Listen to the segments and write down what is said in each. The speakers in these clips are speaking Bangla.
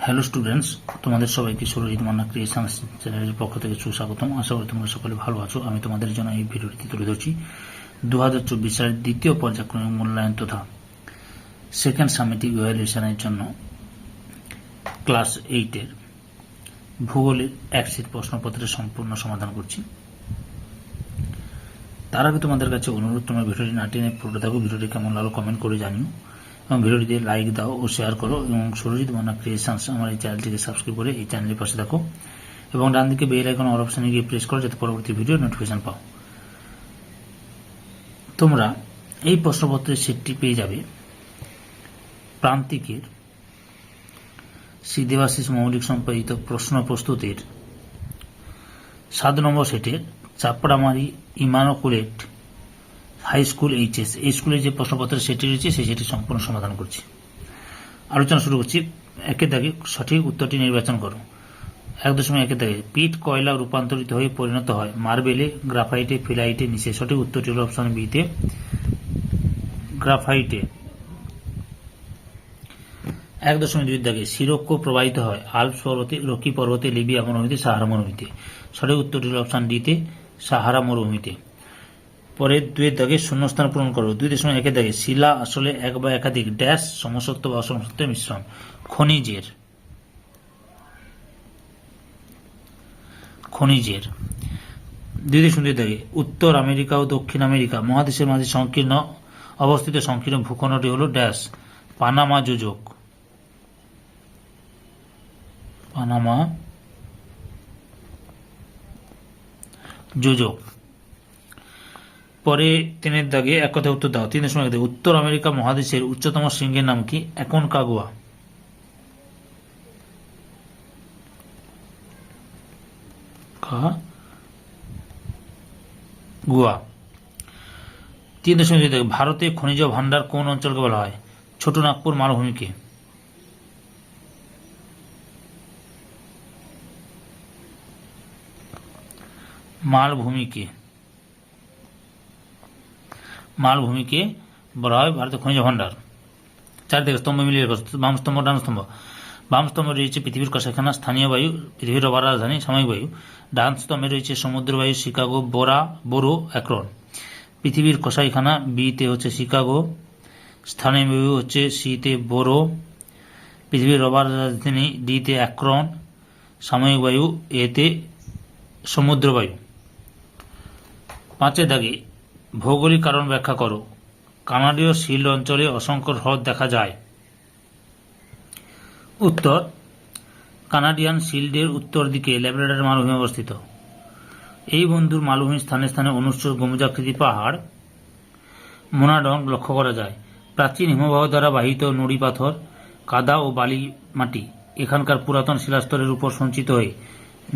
হ্যালো স্টুডেন্টস, তোমাদের সবাইকে সুরজিৎ মান্না ক্রিয়েশনস চ্যানেলের পক্ষ থেকে সুস্বাগতম। আশা করি তোমরা সকলে ভালো আছো। আমি তোমাদের জন্য এই ভিডিওটি তুলে ধরছি 2024 সালের দ্বিতীয় পর্যায়ক্রমিক মূল্যায়ন তথা সেকেন্ড সামেটিভ ইভ্যালুয়েশনের জন্য ক্লাস 8-এর ভূগোলের একশিট প্রশ্নপত্রের সম্পূর্ণ সমাধান করছি। তার আগে তোমাদের কাছে অনুরোধ, তোমরা ভিডিওটি না টেনে পুরোটা থাকো। ভিডিওটি কেমন লাগলো কমেন্ট করে জানিও এবং ভিডিওটিতে লাইক দাও ও শেয়ার করো এবং সুরজিৎ মান্না ক্রিয়েশনস আমার এই চ্যানেলটিকে সাবস্ক্রাইব করে এই চ্যানেলের পাশে থাকো এবং ডান দিকে বেল আইকন অল অপশনে গিয়ে প্রেস করো যাতে পরবর্তী ভিডিও নোটিফিকেশন পাও। তোমরা এই প্রশ্নপত্রের সেটটি পেয়ে যাবে প্রান্তিকের দেবাশিস মৌলিক সম্পাদিত প্রশ্ন প্রস্তুতির 7 নম্বর সেটের চাপড়ামারি ইমানুকুলেট হাই স্কুল এইচএস এই স্কুলের যে প্রশ্নপত্রের সেটি রয়েছে সেই সেটি সম্পূর্ণ সমাধান করছি। আলোচনা শুরু করছি। একের দাগে সঠিক উত্তরটি নির্বাচন করো। 1.1 দাগে পিট কয়লা রূপান্তরিত হয়ে পরিণত হয় মার্বেলে, গ্রাফাইটে, ফিলাইটে নিচে। সঠিক উত্তরটি হল অপশন বিতে গ্রাফাইটে। 1.2 দাগে সিরক্কো প্রবাহিত হয় আল্পস পর্বতে, রকি পর্বতে, লিবিয়া মরুভূমিতে, সাহারা মরুভূমিতে। সঠিক উত্তরটি হল অপশন ডিতে সাহারা মরুভূমিতে। পরে 2 দাগে শূন্যস্থান পূরণ করো। 2.1 দাগে শিলা আসলে এক বা একাধিক ড্যাশ সমসত্ব বা অসমসত্বের মিশ্রণ খনিজের। 2.2 দাগে উত্তর আমেরিকা ও দক্ষিণ আমেরিকা মহাদেশের মাঝে সংকীর্ণ অবস্থিত সংকীর্ণ ভূখণ্ডটি হল ড্যাশ পানামা যোজক। পানামা যোজক। পরে 3 দাগে এক কথায় উত্তর দাও। 3.1 দাগে উত্তর আমেরিকা মহাদেশের উচ্চতম শৃঙ্গের নাম কি? অ্যাকনকাগুয়া। গুয়া। 3.2 দাগে ভারতে খনিজ ভান্ডার কোন অঞ্চলকে বলা হয়? ছোট নাগপুর মালভূমিকে। মালভূমিকে বলা হয় ভারতের খনিজ ভান্ডার। 4 দিকে স্তম্ভ মিলিয়ে বাম স্তম্ভ ডান স্তম্ভ। বাম স্তম্ভে রয়েছে পৃথিবীর কষাইখানা স্থানীয় বায়ু, পৃথিবীর রবার রাজধানী সাময়িক বায়ু। ডান স্তম্ভে রয়েছে সমুদ্র বায়ু শিকাগো, বোরো, অ্যাক্রন। পৃথিবীর কষাইখানা বিতে হচ্ছে শিকাগো, স্থানীয় বায়ু হচ্ছে সিতে বোরো, পৃথিবীর রবার রাজধানী ডিতে অ্যাক্রন, সাময়িক বায়ু এতে সমুদ্র বায়ু। 5 দাগে ভৌগোলিক কারণ ব্যাখ্যা করো। কানাডীয় শিল্ড অঞ্চলে অসংখ্য হ্রদ দেখা যায়। উত্তর, কানাডিয়ান শিল্ডের উত্তর দিকে ল্যাব্রাডর মালভূমি অবস্থিত। এই বন্ধুর মালভূমির স্থানে স্থানে অনুষ্ঠ গম্বুজাকৃতি পাহাড় মোনাডং লক্ষ্য করা যায়। প্রাচীন হিমবাহ দ্বারা বাহিত নুড়ি পাথর, কাদা ও বালি মাটি এখানকার পুরাতন শিলাস্তরের উপর সঞ্চিত হয়ে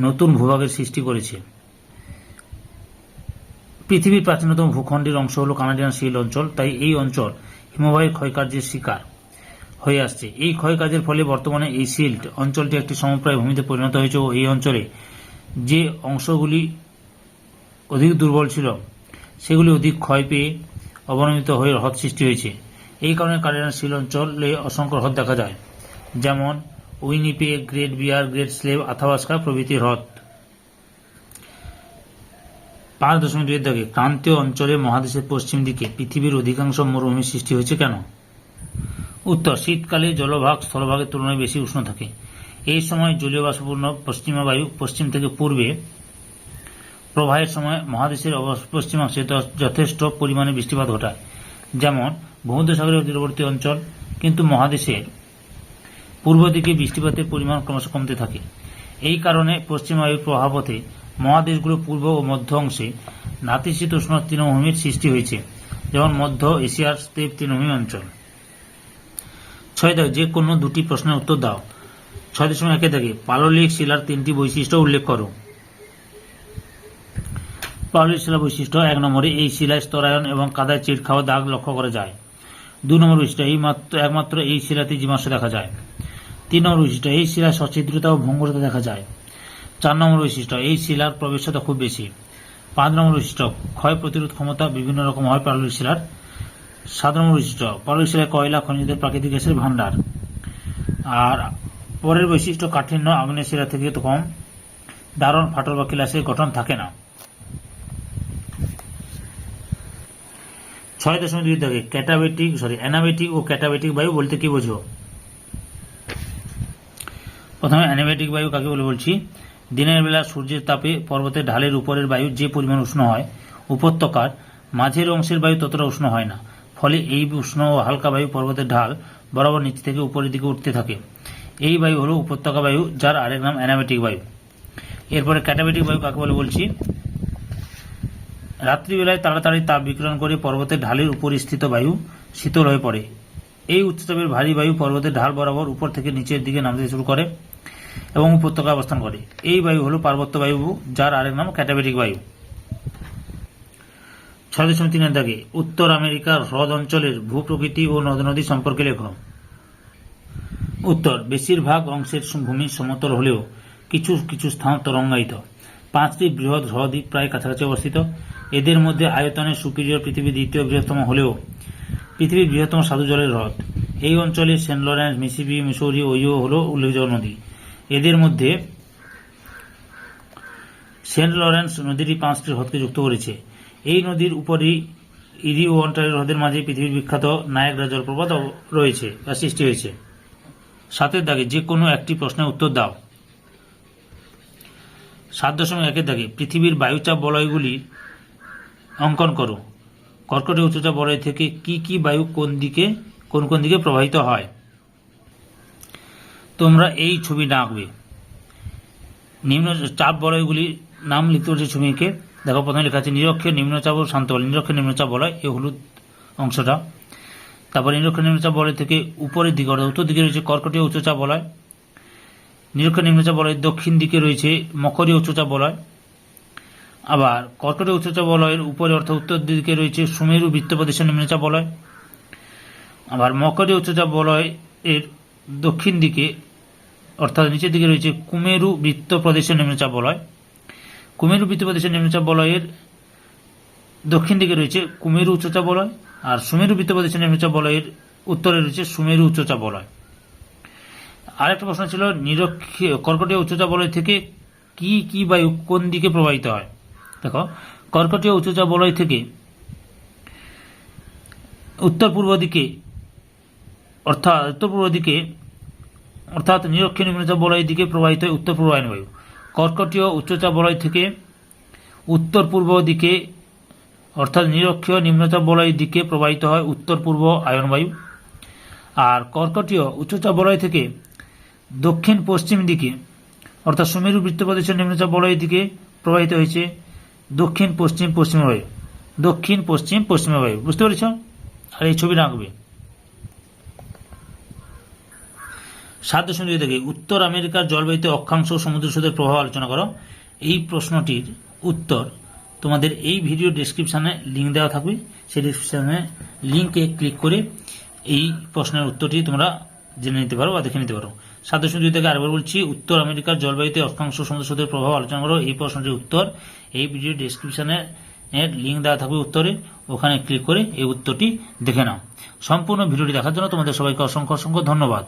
নতুন ভূভাগের সৃষ্টি করেছে। পৃথিবীর প্রাচীনতম ভূখণ্ডের অংশ হল কানাডিয়ান শিল্ড অঞ্চল, তাই এই অঞ্চল হিমবাহের ক্ষয়কার্যের শিকার হয়ে আসছে। এই ক্ষয়কার্যের ফলে বর্তমানে এই শিল্ড অঞ্চলটি একটি সমপ্রায় ভূমিতে পরিণত হয়েছে ও এই অঞ্চলে যে অংশগুলি অধিক দুর্বল ছিল সেগুলি অধিক ক্ষয় পেয়ে অবনমিত হয়ে হ্রদ সৃষ্টি হয়েছে। এই কারণে কানাডিয়ান শিল্ড অঞ্চলে অসংখ্য হ্রদ দেখা যায়, যেমন উইনিপেগ, গ্রেট বিয়ার, গ্রেট স্লেভ, আথাবাস্কা প্রভৃতি হ্রদ। 5.2 দাগে ক্রান্তীয় অঞ্চলে মহাদেশের পশ্চিম দিকে পৃথিবীর অধিকাংশ মরুভূমির সৃষ্টি হয়েছে কেন? উত্তর, শীতকালে জলভাগ স্থলভাগের তুলনায় বেশি উষ্ণ থাকে। এই সময় জলীয় বাষ্পপূর্ণ পশ্চিমা বায়ু পশ্চিম থেকে পূর্বে প্রবাহের সময় মহাদেশের পশ্চিমাংশে যথেষ্ট পরিমাণে বৃষ্টিপাত ঘটায়, যেমন ভূমধ্যসাগরের তীরবর্তী অঞ্চল, কিন্তু মহাদেশের পূর্ব দিকে বৃষ্টিপাতের পরিমাণ ক্রমশ কমতে থাকে। এই কারণে পশ্চিম বায়ুর প্রভাবপথে মহাদেশগুলোর পূর্ব ও মধ্য অংশে নাতিশীতোষ্ণ তৃণভূমির সৃষ্টি হয়েছে, যেমন মধ্য এশিয়ার স্টেপ তৃণভূমি অঞ্চল। 6 দাগে যে কোনো দুটি প্রশ্নের উত্তর দাও। 6.1 দাগে পাললিক শিলার 3টি বৈশিষ্ট্য উল্লেখ করো। পাললিক শিলা বৈশিষ্ট্য 1 নম্বরে এই শিলায় স্তরায়ন এবং কাদায় চিড় খাওয়া দাগ লক্ষ্য করা যায়। 2 নম্বর বৈশিষ্ট্য একমাত্র এই শিলাতে জীবাশ্ম দেখা যায়। 3 নম্বর বৈশিষ্ট্য এই শিলায় সচ্ছিদ্রতা ও ভঙ্গুরতা দেখা যায়। 4 নম্বর বৈশিষ্ট্য এই শিলার প্রবেশতা খুব বেশি। 5 নম্বর বৈশিষ্ট্য ক্ষয় প্রতিরোধ ক্ষমতা বিভিন্ন রকম হয় পাললিক শিলার। 7 নম্বর বৈশিষ্ট্য পাললিক শিলায় কয়লা খনিজের প্রাকৃতিক গ্যাসের ভান্ডার। আর পরের বৈশিষ্ট্য কাঠিন্য আগ্নেয় শিলা থেকে তো কম, দারণ, ফাটল বা কেলাসের গঠন থাকে না। 6.2 দাগে অ্যানাবেটিক ও ক্যাটাবেটিক বায়ু বলতে কি বোঝো? প্রথমে অ্যানাবেটিক বায়ু কাকে বলে বলছি। দিনের বেলা সূর্যের তাপে পর্বতের ঢালের উপরের বায়ু যে পরিমাণ উষ্ণ হয়, উপত্যকার মাঝের অংশের বায়ু ততটা উষ্ণ হয় না। ফলে এই উষ্ণ ও হালকা বায়ু পর্বতের ঢাল বরাবর নিচ থেকে উপরের দিকে উঠতে থাকে। এই বায়ু হলো উপত্যকা বায়ু, যার আরেক নাম অ্যানাবেটিক বায়ু। এরপরে ক্যাটাবেটিক বায়ু কাকে বলে বলছি। রাত্রিবেলায় তাড়াতাড়ি তাপ বিকিরণ করে পর্বতের ঢালের উপরিস্থিত বায়ু শীতল হয়ে পড়ে। এই উচ্চতাপের ভারী বায়ু পর্বতের ঢাল বরাবর উপর থেকে নিচের দিকে নামতে শুরু করে এবং উপত্যকায় অবস্থান করে। এই বায়ু হলো পার্বত্য বায়ু, যার আরেক নাম ক্যাটাবেটিক বায়ু। 6.3 দাগে উত্তর আমেরিকার হ্রদ অঞ্চলের ভূপ্রকৃতি ও নদ নদী সম্পর্কে লেখো। উত্তর, বেশিরভাগ অংশের ভূমি সমতল হলেও কিছু কিছু স্থান তরঙ্গায়িত। 5টি বৃহৎ হ্রদই প্রায় কাছাকাছি অবস্থিত। এদের মধ্যে আয়তনে সুপিরিয়র পৃথিবীর দ্বিতীয় বৃহত্তম হলেও পৃথিবীর বৃহত্তম স্বাদু জলের হ্রদ। এই অঞ্চলে Saint Lawrence, Mississippi, Missouri, Ohio হল উল্লেখযোগ্য নদী। এদের মধ্যে সেন্ট লরেন্স নদীটি 5টি হ্রদকে যুক্ত করেছে। এই নদীর উপরই ইরি ও অন্টারিও হ্রদের মাঝে পৃথিবীর বিখ্যাত নায়াগ্রা জলপ্রপাত রয়েছে বা সৃষ্টি হয়েছে। 7 দাগে যে কোনো একটি প্রশ্নের উত্তর দাও। 7.1 দাগে পৃথিবীর বায়ুচাপ বলয়গুলি অঙ্কন করো। কর্কটের উচ্চচাপ বলয় থেকে কি কি বায়ু কোন কোন দিকে প্রবাহিত হয়। তোমরা এই ছবিটা আঁকবে। নিম্ন চাপ বলয়গুলির নাম লিখতে হচ্ছে ছবিকে। দেখো, প্রথমে লেখা আছে নিরক্ষীয় নিম্নচাপ ও শান্ত বলয়। নিরক্ষীয় নিম্নচাপ বলয় এই হলুদ অংশটা। তারপর নিরক্ষীয় নিম্নচাপ বলয় থেকে উপরের দিকে অর্থাৎ উত্তর দিকে রয়েছে কর্কটীয় উচ্চচাপ বলয়। নিরক্ষীয় নিম্নচাপ বলয়ের দক্ষিণ দিকে রয়েছে মকরীয় উচ্চচাপ বলয়। আবার কর্কটীয় উচ্চচাপ বলয়ের উপরে অর্থাৎ উত্তর দিকে রয়েছে সুমেরু বৃত্তপ্রদেশের নিম্নচাপ বলয়। আবার মকরীয় উচ্চচাপ বলয় এর দক্ষিণ দিকে অর্থাৎ নিচের দিকে রয়েছে কুমেরু বৃত্তপ্রদেশের নিম্নচাপ বলয়। কুমেরু বৃত্তপ্রদেশের নিম্নচাপ বলয়ের দক্ষিণ দিকে রয়েছে কুমেরু উচ্চচাপ বলয়। আর সুমেরু বৃত্তপ্রদেশের নিম্নচাপ বলয়ের উত্তরে রয়েছে সুমেরু উচ্চচাপ বলয়। আরেকটা প্রশ্ন ছিল কর্কটীয় উচ্চচাপ বলয় থেকে কি কি বায়ু কোন দিকে প্রবাহিত হয়। দেখো, কর্কটীয় উচ্চচাপ বলয় থেকে উত্তর পূর্ব দিকে অর্থাৎ নিরক্ষীয় নিম্নচাপ বলয়ের দিকে প্রবাহিত হয় উত্তর পূর্ব আয়ন বায়ু। কর্কটীয় উচ্চচাপ বলয় থেকে উত্তর পূর্ব দিকে অর্থাৎ নিরক্ষীয় নিম্নচাপ বলয়ের দিকে প্রবাহিত হয় উত্তর পূর্ব আয়ন বায়ু। আর কর্কটীয় উচ্চচাপ বলয় থেকে দক্ষিণ পশ্চিম দিকে অর্থাৎ সুমেরু বৃত্তপ্রদেশের নিম্নচাপ বলয়ের দিকে প্রবাহিত হয়েছে দক্ষিণ পশ্চিম পশ্চিমা বায়ু। দক্ষিণ পশ্চিম পশ্চিমা বায়ু, বুঝতে পেরেছ? আর এই ছবি আঁকবে। 7.2 থেকে উত্তর আমেরিকার জলবায়ুতে অক্ষাংশ ও সমুদ্র স্রোতের প্রভাব আলোচনা করো। এই প্রশ্নটির উত্তর তোমাদের এই ভিডিও ডেসক্রিপশনে লিঙ্ক দেওয়া থাকবে। সেই ডেসক্রিপশনে লিঙ্কে ক্লিক করে এই প্রশ্নের উত্তরটি তোমরা জেনে নিতে পারো বা দেখে নিতে পারো। 7.2 থেকে আরেকবার বলছি, উত্তর আমেরিকার জলবায়ুতে অক্ষাংশ সমুদ্র স্রোতের প্রভাব আলোচনা করো। এই প্রশ্নটির উত্তর এই ভিডিও ডেসক্রিপশনে লিঙ্ক দেওয়া থাকবে উত্তরে, ওখানে ক্লিক করে এই উত্তরটি দেখে নাও। সম্পূর্ণ ভিডিওটি দেখার জন্য তোমাদের সবাইকে অসংখ্য অসংখ্য ধন্যবাদ।